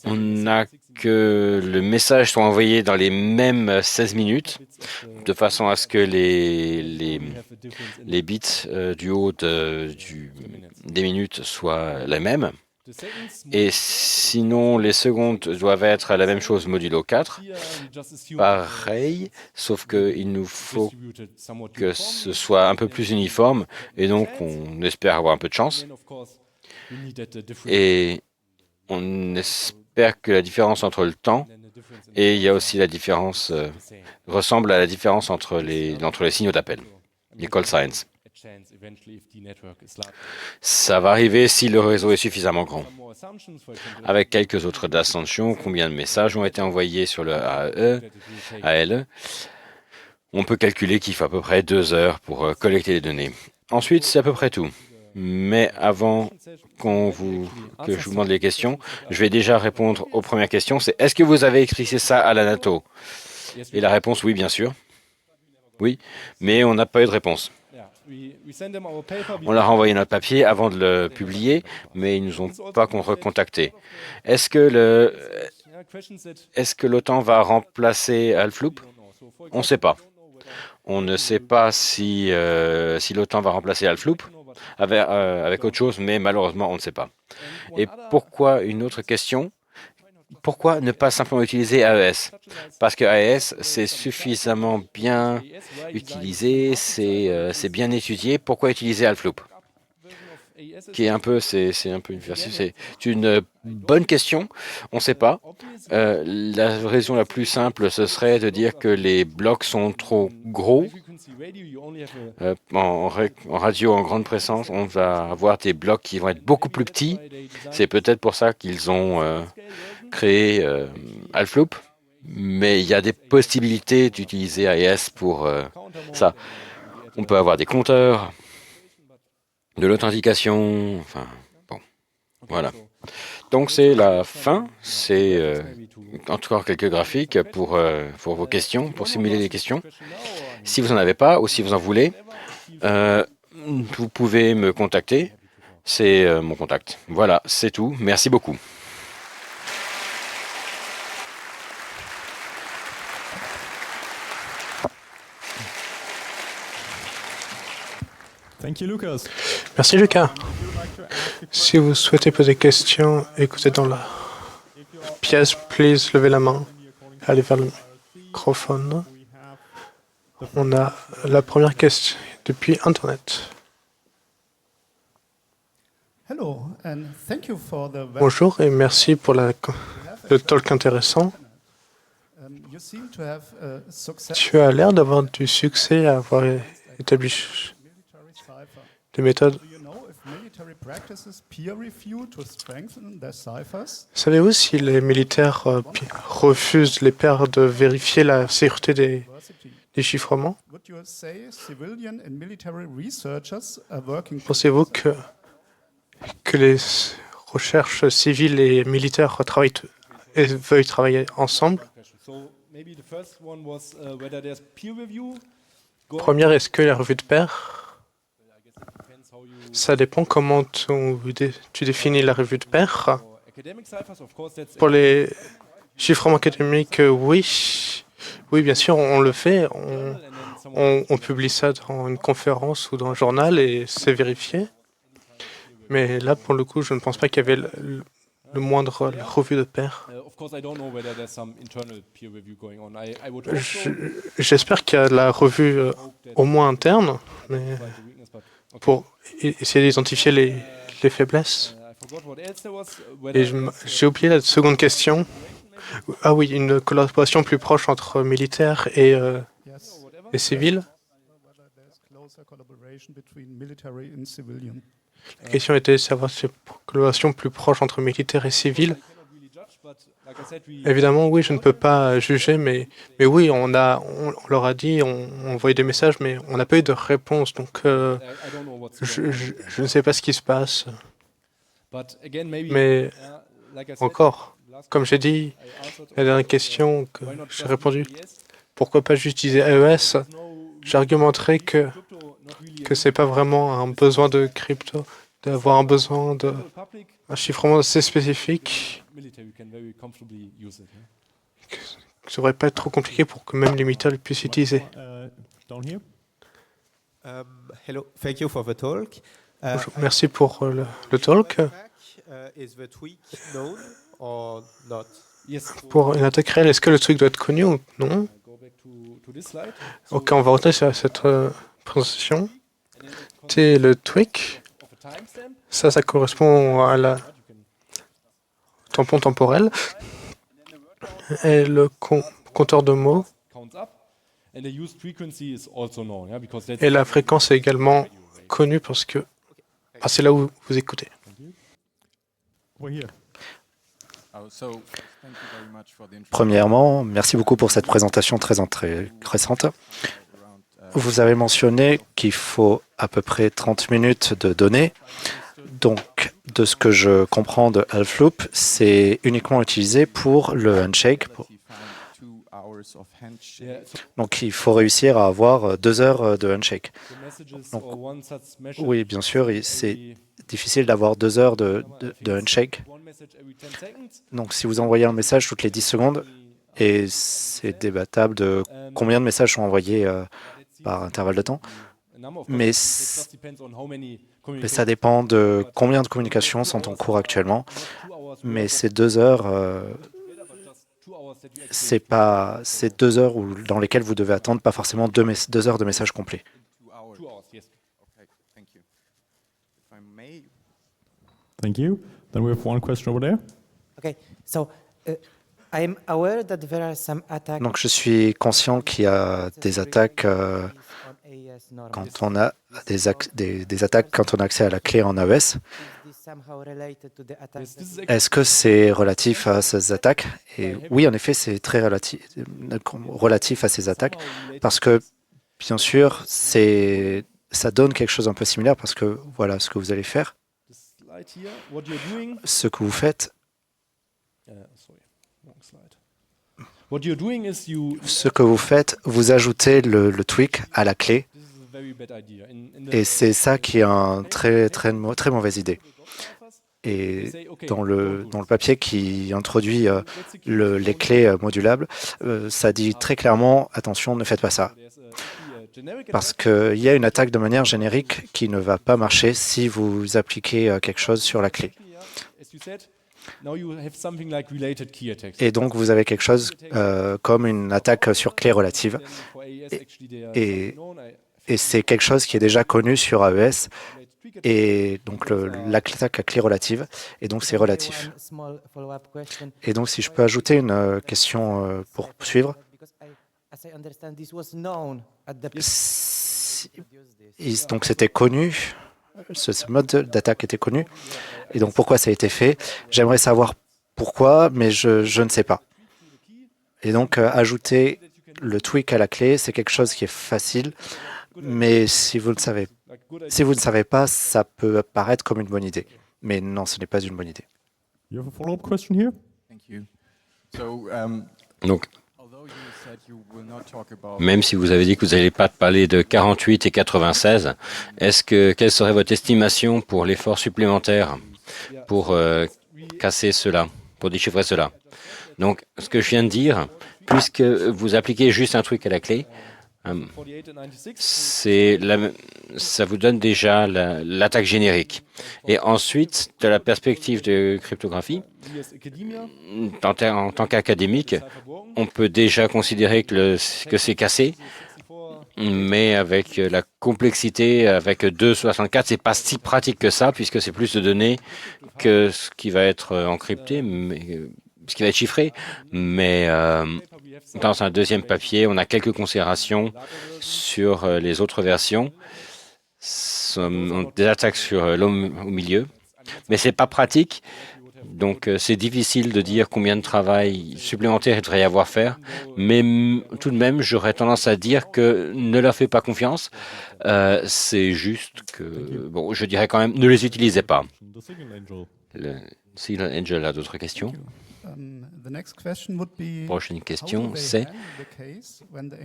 on a que le message soit envoyé dans les mêmes 16 minutes, de façon à ce que les bits du haut des minutes soient les mêmes. Et sinon, les secondes doivent être la même chose modulo 4. Pareil, sauf qu'il nous faut que ce soit un peu plus uniforme, et donc on espère avoir un peu de chance. Et on espère que la différence entre le temps et il y a aussi la différence, ressemble à la différence entre les signaux d'appel, les call signs. Ça va arriver si le réseau est suffisamment grand. Avec quelques autres assumptions, combien de messages ont été envoyés sur le ALE, on peut calculer qu'il faut à peu près 2 heures pour collecter les données. Ensuite, c'est à peu près tout. Mais avant que je vous demande les questions, je vais déjà répondre aux premières questions. C'est est-ce que vous avez expliqué ça à la NATO? Et la réponse, oui, bien sûr. Oui, mais on n'a pas eu de réponse. On leur a envoyé notre papier avant de le publier, mais ils ne nous ont pas recontacté. Est-ce que l'OTAN va remplacer Alfloop? On ne sait pas. On ne sait pas si l'OTAN va remplacer Alfloop avec autre chose, mais malheureusement, on ne sait pas. Et pourquoi, une autre question, pourquoi ne pas simplement utiliser AES? Parce que AES, c'est suffisamment bien utilisé, c'est bien étudié. Pourquoi utiliser Alfloop? qui est un peu, c'est un peu c'est une bonne question. On ne sait pas. La raison la plus simple, ce serait de dire que les blocs sont trop gros. En radio en grande fréquence, on va avoir des blocs qui vont être beaucoup plus petits. C'est peut-être pour ça qu'ils ont créé Alfloop. Mais il y a des possibilités d'utiliser AES pour ça. On peut avoir des compteurs, de l'authentication, enfin, bon, voilà. Donc c'est la fin, c'est encore quelques graphiques pour vos questions, pour simuler les questions. Si vous n'en avez pas ou si vous en voulez, vous pouvez me contacter, c'est mon contact. Voilà, c'est tout, merci beaucoup. Thank you, Lucas. Merci Lucas. Si vous souhaitez poser des questions, écoutez dans la pièce, please, levez la main. Allez vers le microphone. On a la première question depuis Internet. Bonjour et merci pour le talk intéressant. Tu as l'air d'avoir du succès à avoir établi des méthodes. Savez-vous si les militaires refusent les pairs de vérifier la sécurité des chiffrements? Pensez-vous que les recherches civiles et militaires travaillent et veuillent travailler ensemble? Première, est-ce que la revue de pairs? Ça dépend comment tu définis la revue de pairs. Pour les chiffrements académiques, oui. Oui, bien sûr, on le fait. On publie ça dans une conférence ou dans un journal et c'est vérifié. Mais là, pour le coup, je ne pense pas qu'il y avait le moindre revue de pairs. J'espère qu'il y a de la revue au moins interne, mais pour essayer d'identifier les faiblesses. Et j'ai oublié la seconde question. Ah oui, une collaboration plus proche entre militaires et civils. La question était de savoir si une collaboration plus proche entre militaires et civils. Évidemment, oui, je ne peux pas juger, mais oui, on leur a dit, on envoyé des messages, mais on n'a pas eu de réponse. Donc, je ne sais pas ce qui se passe. Mais encore, comme j'ai dit, la dernière question que j'ai répondu, pourquoi pas juste utiliser AES? J'argumenterai que ce n'est pas vraiment un besoin de crypto, d'avoir un besoin d'un chiffrement assez spécifique. Ça ne devrait pas être trop compliqué pour que même les militaires puissent utiliser. Hello, thank you for the talk. Bonjour, merci pour le talk. Is the tweak known or not? Pour une attaque réelle, est-ce que le truc doit être connu ou non? Ok, on va retourner sur cette présentation. C'est le tweak. Ça correspond à la tampon temporel. Et le compteur de mots. Et la fréquence est également connue parce que c'est là où vous écoutez. Premièrement, merci beaucoup pour cette présentation très intéressante. Vous avez mentionné qu'il faut à peu près 30 minutes de données. Donc, de ce que je comprends de Alfloop, c'est uniquement utilisé pour le handshake. Donc, il faut réussir à avoir 2 heures de handshake. Donc, oui, bien sûr, c'est difficile d'avoir 2 heures de handshake. Donc, si vous envoyez un message toutes les 10 secondes, et c'est débattable de combien de messages sont envoyés par intervalle de temps, mais ça dépend de combien de communications sont en cours actuellement. Mais ces 2 heures, c'est 2 heures dans lesquelles vous devez attendre, pas forcément 2 heures de message complet. Thank you. Then we have one question over there. Okay, so I am aware that there are some attacks. Donc, je suis conscient qu'il y a des attaques quand on a des attaques quand on a accès à la clé en AES. Est-ce que c'est relatif à ces attaques? Et oui, en effet, c'est très relatif à ces attaques parce que, bien sûr, ça donne quelque chose un peu similaire parce que voilà ce que vous allez faire. Ce que vous faites, vous ajoutez le tweak à la clé et c'est ça qui est une très mauvaise idée. Et dans le papier qui introduit les clés modulables, ça dit très clairement, attention, ne faites pas ça. Parce qu'il y a une attaque de manière générique qui ne va pas marcher si vous appliquez quelque chose sur la clé. Et donc, vous avez quelque chose comme une attaque sur clé relative. Et c'est quelque chose qui est déjà connu sur AES. Et donc, l'attaque à clé relative. Et donc, c'est relatif. Et donc, si je peux ajouter une question pour suivre. Donc, c'était connu. Ce mode d'attaque était connu. Et donc, pourquoi ça a été fait? J'aimerais savoir pourquoi, mais je ne sais pas. Et donc, ajouter le tweak à la clé, c'est quelque chose qui est facile, mais si vous ne savez pas, ça peut paraître comme une bonne idée. Mais non, ce n'est pas une bonne idée. You have a follow-up question here? Thank you. So, Donc, although you said you will not talk about même si vous avez dit que vous n'allez pas parler de 48 et 96, quelle serait votre estimation pour l'effort supplémentaire pour casser cela, pour déchiffrer cela? Donc, ce que je viens de dire, puisque vous appliquez juste un truc à la clé, ça vous donne déjà l'attaque générique. Et ensuite, de la perspective de cryptographie, en tant qu'académique, on peut déjà considérer que c'est cassé, mais avec la complexité, avec 2,64, c'est pas si pratique que ça, puisque c'est plus de données que ce qui va être encrypté, ce qui va être chiffré. Mais dans un deuxième papier, on a quelques considérations sur les autres versions, des attaques sur l'homme au milieu, mais c'est pas pratique. Donc, c'est difficile de dire combien de travail supplémentaire il devrait y avoir à faire, mais tout de même, j'aurais tendance à dire que ne leur faites pas confiance. C'est juste que, bon, je dirais quand même, ne les utilisez pas. The Signal Angel. Le Signal Angel a d'autres questions. Prochaine question, c'est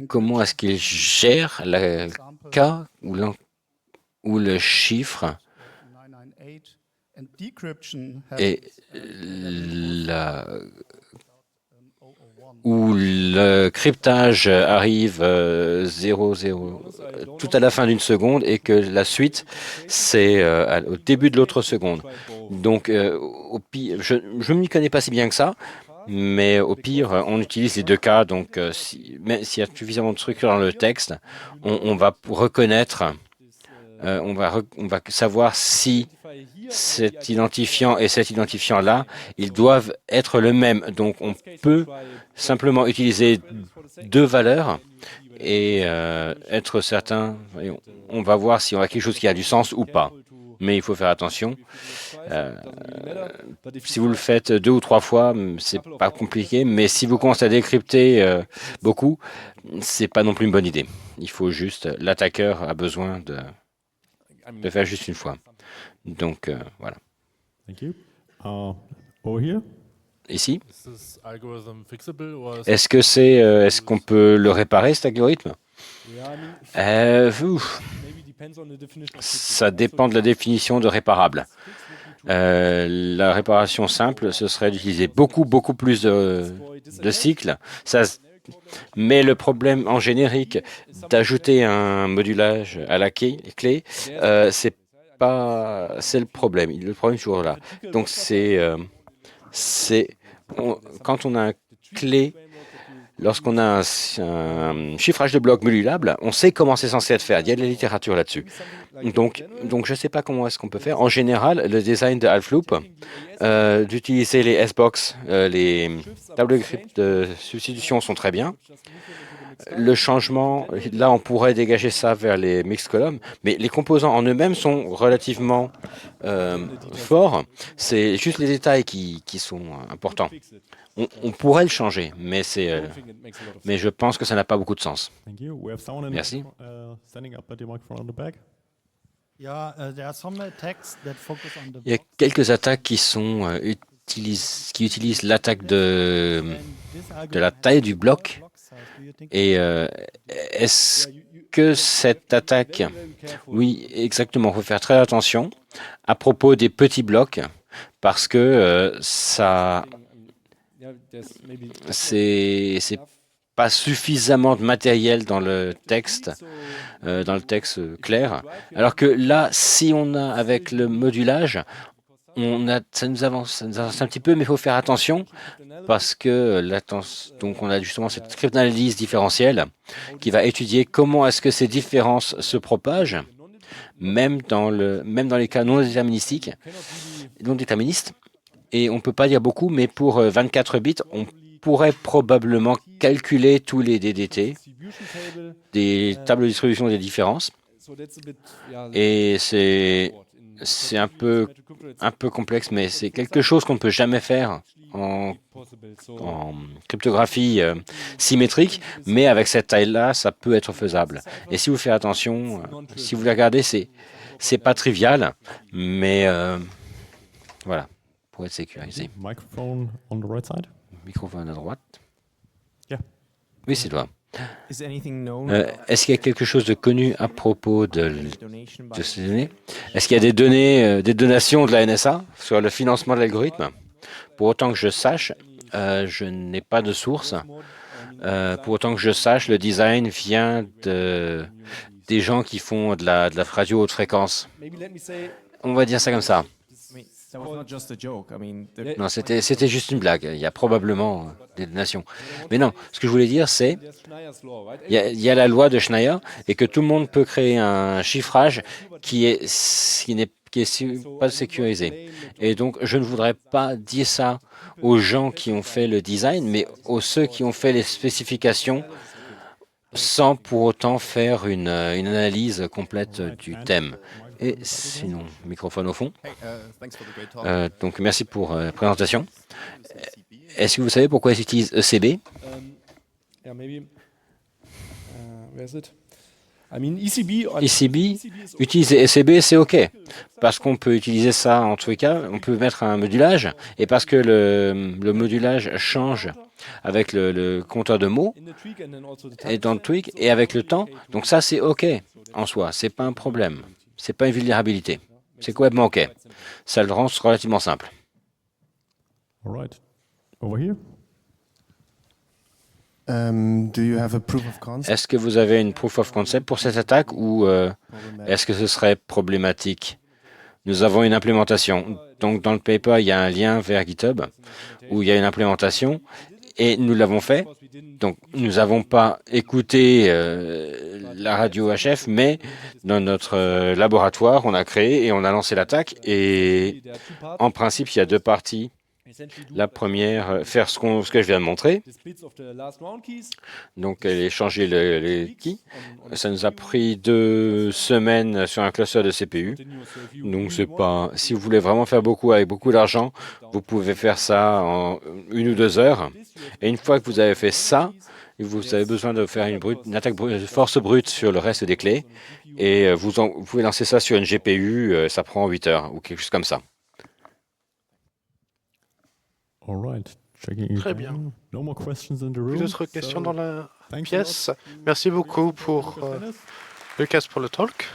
comment est-ce qu'il gère le cas où le chiffre et où le cryptage arrive 0,0 tout à la fin d'une seconde et que la suite, c'est au début de l'autre seconde. Donc, au pire, je ne m'y connais pas si bien que ça, mais au pire, on utilise les deux cas. Donc, s'il y a suffisamment de structure dans le texte, on va reconnaître, on va savoir si cet identifiant et cet identifiant-là, ils doivent être le même. Donc, on peut simplement utiliser deux valeurs et être certain. On va voir si on a quelque chose qui a du sens ou pas. Mais il faut faire attention. Si vous le faites 2 ou 3 fois, c'est pas compliqué. Mais si vous commencez à décrypter beaucoup, c'est pas non plus une bonne idée. Il faut juste, l'attaqueur a besoin de faire juste une fois. Donc, voilà. Thank you. Over here. Ici. Est-ce qu'on peut le réparer, cet algorithme? Ça dépend de la définition de réparable. La réparation simple, ce serait d'utiliser beaucoup plus de cycles. Mais le problème en générique d'ajouter un modulage à la clé, c'est le problème. Le problème est toujours là. Donc, quand on a une clé, lorsqu'on a un chiffrage de blocs modulable, on sait comment c'est censé être fait. Il y a de la littérature là-dessus. Donc je ne sais pas comment est-ce qu'on peut faire. En général, le design de Halfloop, d'utiliser les S-Box, les tables de substitution sont très bien. Le changement, là, on pourrait dégager ça vers les mixed columns, mais les composants en eux-mêmes sont relativement forts. C'est juste les détails qui sont importants. On pourrait le changer, mais je pense que ça n'a pas beaucoup de sens. Thank you. We have someone Merci. standing up at the microphone on the back. Il y a quelques attaques qui utilisent l'attaque de la taille du bloc. Et est-ce que cette attaque... Oui, exactement, il faut faire très attention à propos des petits blocs, parce que c'est pas suffisamment de matériel dans le texte clair. Alors que là, si on a avec le modulage, ça nous avance un petit peu, mais il faut faire attention parce que donc on a justement cette script d'analyse différentielle qui va étudier comment est-ce que ces différences se propagent, même dans les cas non déterministes. Et on ne peut pas dire beaucoup, mais pour 24 bits, on pourrait probablement calculer tous les DDT, des tables de distribution des différences. Et c'est un peu complexe, mais c'est quelque chose qu'on ne peut jamais faire en cryptographie symétrique, mais avec cette taille-là, ça peut être faisable. Et si vous faites attention, si vous les regardez, c'est pas trivial, mais voilà, pour être sécurisé. Microphone on the right side. Microphone à droite. Yeah. Oui, c'est toi. Est-ce Est-ce qu'il y a quelque chose de connu à propos de ces données? Est-ce qu'il y a des données, des donations de la NSA sur le financement de l'algorithme? Pour autant que je sache, je n'ai pas de source. Pour autant que je sache, le design vient des gens qui font de la radio haute fréquence. On va dire ça comme ça. That was not just a joke. I mean, Non, c'était juste une blague. Il y a probablement des donations. Mais non, ce que je voulais dire, c'est il y a la loi de Schneier et que tout le monde peut créer un chiffrage qui est pas sécurisé. Et donc, je ne voudrais pas dire ça aux gens qui ont fait le design, mais aux ceux qui ont fait les spécifications sans pour autant faire une analyse complète du thème. Et sinon, microphone au fond. thanks for the great talk. Donc, merci pour la présentation. Est-ce que vous savez pourquoi ils utilisent ECB? ECB, utiliser ECB, c'est OK. Parce qu'on peut utiliser ça en tous les cas, on peut mettre un modulage, et parce que le modulage change avec le compteur de mots, et dans le tweak, et avec le temps, donc ça c'est OK en soi, c'est pas un problème. C'est pas une vulnérabilité. C'est complètement OK. Ça le rend relativement simple. All right. Over here. Do you have a proof of concept? Est-ce que vous avez une proof of concept pour cette attaque ou est-ce que ce serait problématique? Nous avons une implémentation. Donc, dans le paper, il y a un lien vers GitHub où il y a une implémentation et nous l'avons fait. Donc, nous n'avons pas écouté la radio HF, mais dans notre laboratoire, on a créé et on a lancé l'attaque. Et en principe, il y a deux parties. La première, faire ce que je viens de montrer. Donc, changer les keys. Ça nous a pris 2 semaines sur un cluster de CPU. Donc, c'est pas. Si vous voulez vraiment faire beaucoup avec beaucoup d'argent, vous pouvez faire ça en 1 ou 2 heures. Et une fois que vous avez fait ça, vous avez besoin de faire une attaque force brute sur le reste des clés. Et vous pouvez lancer ça sur une GPU, ça prend 8 heures ou quelque chose comme ça. All right. Checking Très it bien. down. No more questions in the room. Plus d'autres questions so dans la thanks a lot pièce? Merci beaucoup pour for Dennis. Lucas pour le talk.